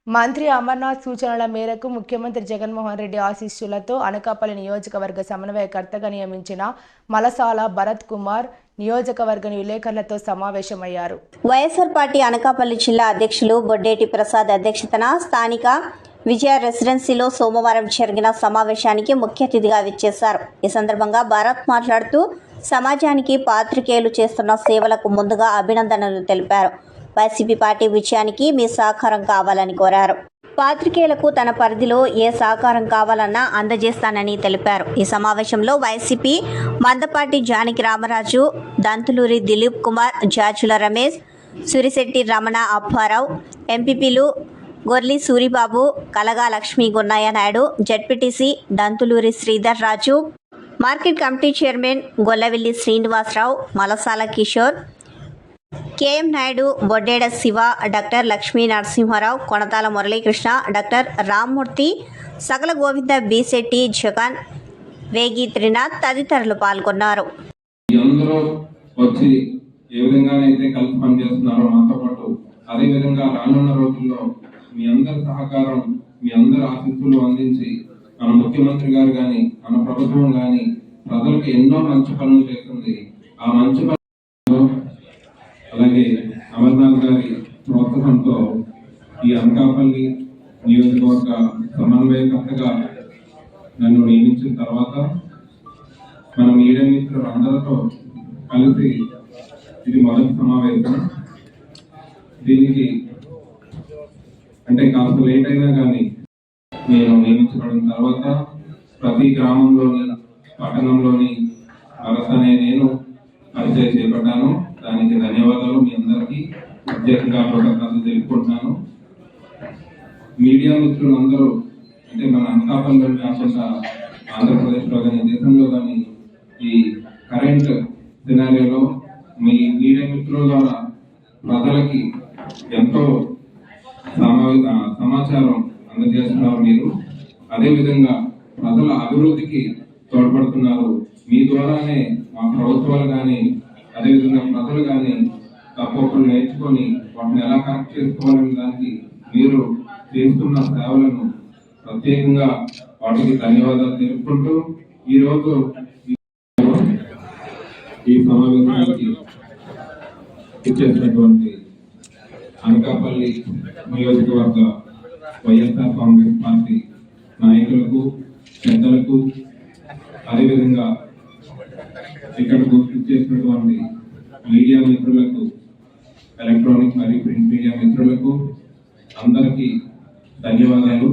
మంత్రి అమర్నాథ్ సూచనల మేరకు ముఖ్యమంత్రి జగన్మోహన్ రెడ్డి ఆశీస్సులతో అనకాపల్లి నియోజకవర్గ సమన్వయకర్తగా నియమించిన మలసాల భరత్ కుమార్ నియోజకవర్గ విలేకరులతో సమావేశమయ్యారు. వైఎస్ఆర్ పార్టీ అనకాపల్లి జిల్లా అధ్యక్షులు బొడ్డేటి ప్రసాద్ అధ్యక్షతన స్థానిక విజయ రెసిడెన్సీలో సోమవారం జరిగిన సమావేశానికి ముఖ్య అతిథిగా విచ్చేశారు. ఈ సందర్భంగా భారత్ మాట్లాడుతూ సమాజానికి పాత్రికేయులు చేస్తున్న సేవలకు ముందుగా అభినందనలు తెలిపారు. వైసీపీ పార్టీ విజయానికి మీ సహకారం కావాలని కోరారు. పాత్రికేయులకు తన పరిధిలో ఏ సహకారం కావాలన్నా అందజేస్తానని తెలిపారు. ఈ సమావేశంలో వైసీపీ మందపాటి జానకి రామరాజు, దంతులూరి దిలీప్ కుమార్, జాజుల రమేష్, సురిశెట్టి రమణ అప్పారావు, ఎంపీపీలు Gorli Suribabu, Kalaga Lakshmi Gunnaiah Naidu, ZPTC Dantuluri Sridhar Raju, market committee chairman Gollavilli Srinivasarao, Malasala Kishore, KM Naidu, Boddeda Siva, doctor Lakshmi Narasimharao, Konathala Muralikrishna, doctor Rammurthy, Sakala Govinda Bisetti, Jagan, వేగి త్రినాథ్ తదితరులు పాల్గొన్నారు. రానున్న రోజుల్లో మీ అందరి సహకారం, మీ అందరి ఆశీస్సులు అందించి మన ముఖ్యమంత్రి గారు కానీ మన ప్రభుత్వం కానీ ప్రజలకు ఎన్నో మంచి పనులు చేస్తుంది. ఆ మంచి పనులు అలాగే అమర్నాథ్ గారి ప్రోత్సాహంతో ఈ అనకాపల్లి నియోజకవర్గ సమన్వయకర్తగా నన్ను నియమించిన తర్వాత మన మీడియా మిత్రులు అందరితో కలిసి ఇది మొదటి సమావేశం. దీనికి అంటే కాస్త లేట్ అయినా కానీ నేను నియమించబడిన తర్వాత ప్రతి గ్రామంలోని పట్టణంలోని అరసనే నేను పరిచయం చేపట్టాను. దానికి ధన్యవాదాలు. మీ అందరికీ ప్రత్యేకంగా కృతజ్ఞతలు తెలుపుకుంటున్నాను. మీడియా మిత్రులు అందరూ అంటే మన అనకాపల్లిలో కాకుండా ఆంధ్రప్రదేశ్లో కానీ దేశంలో కానీ ఈ కరెంట్ సినారియోలో మీ మీడియా మిత్రుల ద్వారా ప్రజలకి ఎంతో సమాచారం అందజేస్తున్నారు. మీరు అదేవిధంగా ప్రజల అభివృద్ధికి తోడ్పడుతున్నారు. మీ ద్వారానే మా ప్రభుత్వాలు కానీ అదేవిధంగా ప్రజలు కానీ తప్పొప్పులు నేర్చుకొని వాటిని ఎలా కరెక్ట్ చేసుకోవాలనే దానికి మీరు చేస్తున్న సేవలను ప్రత్యేకంగా వాటికి ధన్యవాదాలు తెలుపుకుంటూ ఈరోజు ఈ సమావేశానికి ఇచ్చేసినటువంటి అనకాపల్లి నియోజకవర్గ వైఎస్ఆర్ కాంగ్రెస్ పార్టీ నాయకులకు, పెద్దలకు, అదేవిధంగా ఇక్కడకు ఇచ్చేసినటువంటి మీడియా మిత్రులకు, ఎలక్ట్రానిక్ మరియు ప్రింట్ మీడియా మిత్రులకు అందరికీ ధన్యవాదాలు.